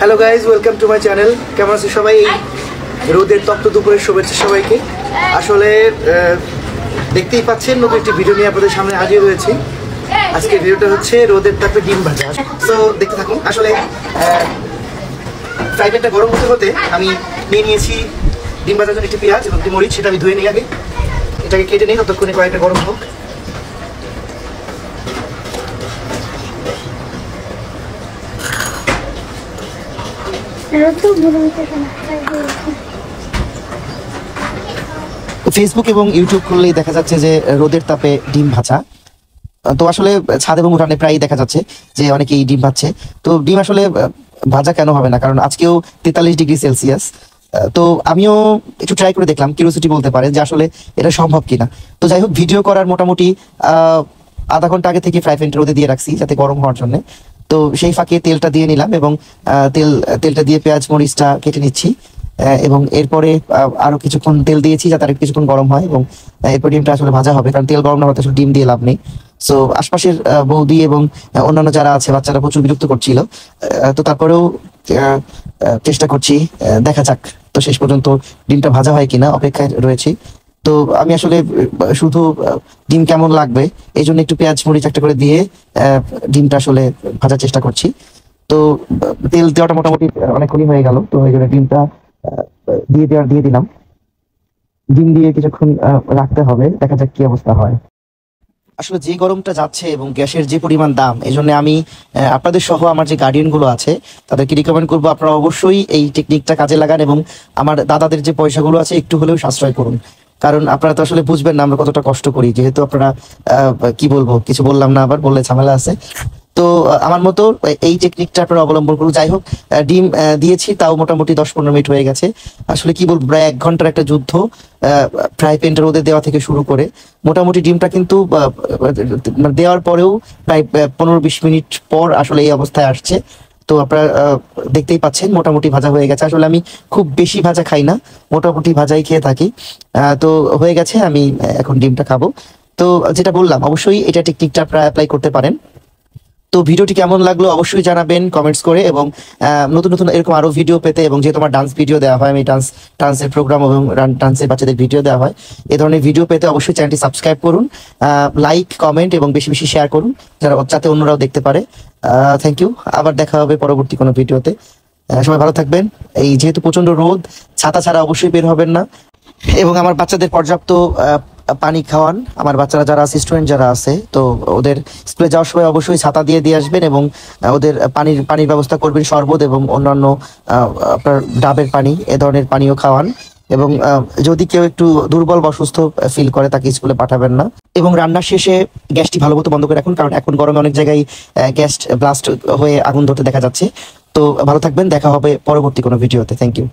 Hello guys, welcome to my channel. কেমন আছো সবাই? রোদের তপ্ত দুপুরের শুভেচ্ছা সবাইকে। আসলে দেখতেই পাচ্ছেন নতুন একটি ভিডিও নিয়ে আপনাদের সামনে হাজির হয়েছি। আজকে ভিডিওটা হচ্ছে রোদের তাপে ডিম ভাজা। তো দেখতে থাকুন। আসলে ফ্রাই প্যানটা গরম হতে হতে আমি নিয়ে নিয়েছি ডিম ভাজার জন্য একটি পেঁয়াজ এবং একটি মরিচ। সেটা আমি ধুয়ে নিই আগে, এটাকে কেটে নিই, ততক্ষণে কয়েকটা গরম হোক। ফেসবুক এবং ইউটিউব খুললেই দেখা যাচ্ছে যে রোদের তাপে ডিম ভাজা। তো আসলে ছাদ এবং উঠানে প্রায়ই দেখা যাচ্ছে যে অনেকেই ডিম ভাজছে। তো ডিম আসলে ভাজা কেন হবে না, কারণ আজকেও 43 ডিগ্রি সেলসিয়াস। তো আমিও একটু ট্রাই করে দেখলাম, কিউরিওসিটি বলতে পারে যে আসলে এটা সম্ভব কিনা। তো যাই হোক, ভিডিও করার মোটামুটি আধা ঘন্টা আগে থেকে ফ্রাই প্যানটা রোদে দিয়ে রাখছি যাতে গরম হওয়ার জন্য। তো সেই ফাঁকে তেলটা দিয়ে নিলাম এবং তেলটা দিয়ে পেঁয়াজ মরিচটা কেটে নিচ্ছি এবং এরপরে আরো কিছুক্ষণ তেল দিয়েছি যাতে আরো কিছুক্ষণ গরম হয় এবং এরপর ডিমটা আসলে ভাজা হবে, কারণ তেল গরম না হতে আসলে ডিম দিয়ে লাভ নেই। সো আশপাশের বৌদি এবং অন্যান্য যারা আছে বাচ্চারা প্রচুর বিরক্ত করছিল। তো তারপরেও চেষ্টা করছি, দেখা যাক তো শেষ পর্যন্ত ডিমটা ভাজা হয় কিনা, অপেক্ষায় রয়েছি। তো আমি আসলে শুধু ডিম কেমন লাগবে এই জন্য একটু পেঁয়াজ মরিচ একটা করে দিয়ে ডিমটা আসলে ভাজার চেষ্টা করছি। তো তেল দেওয়াটা মোটামুটি অনেকক্ষণই হয়ে গেল, তো এই জন্য ডিমটা দিয়ে দিলাম। ডিম দিয়ে কিছুক্ষণ রাখতে হবে, দেখা যাক কি অবস্থা হয়। আসলে যে গরমটা যাচ্ছে এবং গ্যাসের যে পরিমাণ দাম, এই জন্য আমি আপনাদের সহ আমার যে গার্ডিয়ান গুলো আছে তাদেরকে রিকমেন্ড করবো আপনারা অবশ্যই এই টেকনিকটা কাজে লাগান এবং আমার দাদাদের যে পয়সাগুলো আছে একটু হলেও সাশ্রয় করুন। কারণ আপনারা তো আসলে বুঝবেন না আমরা কতটা কষ্ট করি, যেহেতু আপনারা কি বলবো, কিছু বললাম না, আবার বললে ঝামেলা আছে। তো আমার মতো এই টেকনিকটা আপনারা অবলম্বন করুন। যাই হোক, ডিম দিয়েছি, তাও মোটামুটি 10-15 মিনিট হয়ে গেছে। আসলে কি বলবো, প্রায় 1 ঘন্টার একটা যুদ্ধ, ফ্রাই প্যানটা রোদে দেওয়া থেকে শুরু করে মোটামুটি ডিমটা কিন্তু দেওয়ার পরেও প্রায় 15-20 মিনিট পর আসলে এই অবস্থায় আসছে। তো আপনারা দেখতেই পাচ্ছেন মোটামুটি ভাজা হয়ে গেছে। আসলে আমি খুব বেশি ভাজা খাই না, মোটামুটি ভাজাই খেয়ে থাকি। তো হয়ে গেছে, আমি এখন ডিমটা খাবো। তো যেটা বললাম, অবশ্যই এটা টেকনিকটা আপনারা অ্যাপ্লাই করতে পারেন। তো ভিডিওটি কেমন লাগলো অবশ্যই জানাবেন কমেন্টস করে, এবং নতুন নতুন এরকম আরো ভিডিও পেতে, এবং যেহেতু আমার ডান্স ভিডিও দেওয়া হয়, আমি ডান্সের প্রোগ্রাম এবং ডান্সের বাচ্চাদের ভিডিও দেওয়া হয়, এই ধরনের ভিডিও পেতে অবশ্যই চ্যানেলটি সাবস্ক্রাইব করুন, লাইক কমেন্ট এবং বেশি বেশি শেয়ার করুন যাতে অন্যরাও দেখতে পারে। থ্যাংক ইউ, আবার দেখা হবে পরবর্তী কোনো ভিডিওতে। সবাই ভালো থাকবেন। এই যেহেতু প্রচন্ড রোদ, ছাতা ছাড়া অবশ্যই বের হবেন না, এবং আমার বাচ্চাদের পর্যাপ্ত পানি খাওয়ান। আমার বাচ্চারা যারা আছে, স্টুডেন্ট যারা আছে, তো ওদের স্কুলে যাওয়ার সময় অবশ্যই ছাতা দিয়ে আসবেন এবং ওদের পানির ব্যবস্থা করবেন, শরবত এবং অন্যান্য আপনার ডাবের পানি, এ ধরনের পানীয় খাওয়ান। এবং যদি কেউ একটু দুর্বল বা অসুস্থ ফিল করে তাকে স্কুলে পাঠাবেন না। এবং রান্নার শেষে গ্যাসটি ভালো মতো বন্ধ করে রাখুন, কারণ এখন গরমে অনেক জায়গায় গ্যাস ব্লাস্ট হয়ে আগুন ধরতে দেখা যাচ্ছে। তো ভালো থাকবেন, দেখা হবে পরবর্তী কোনো ভিডিওতে। Thank you.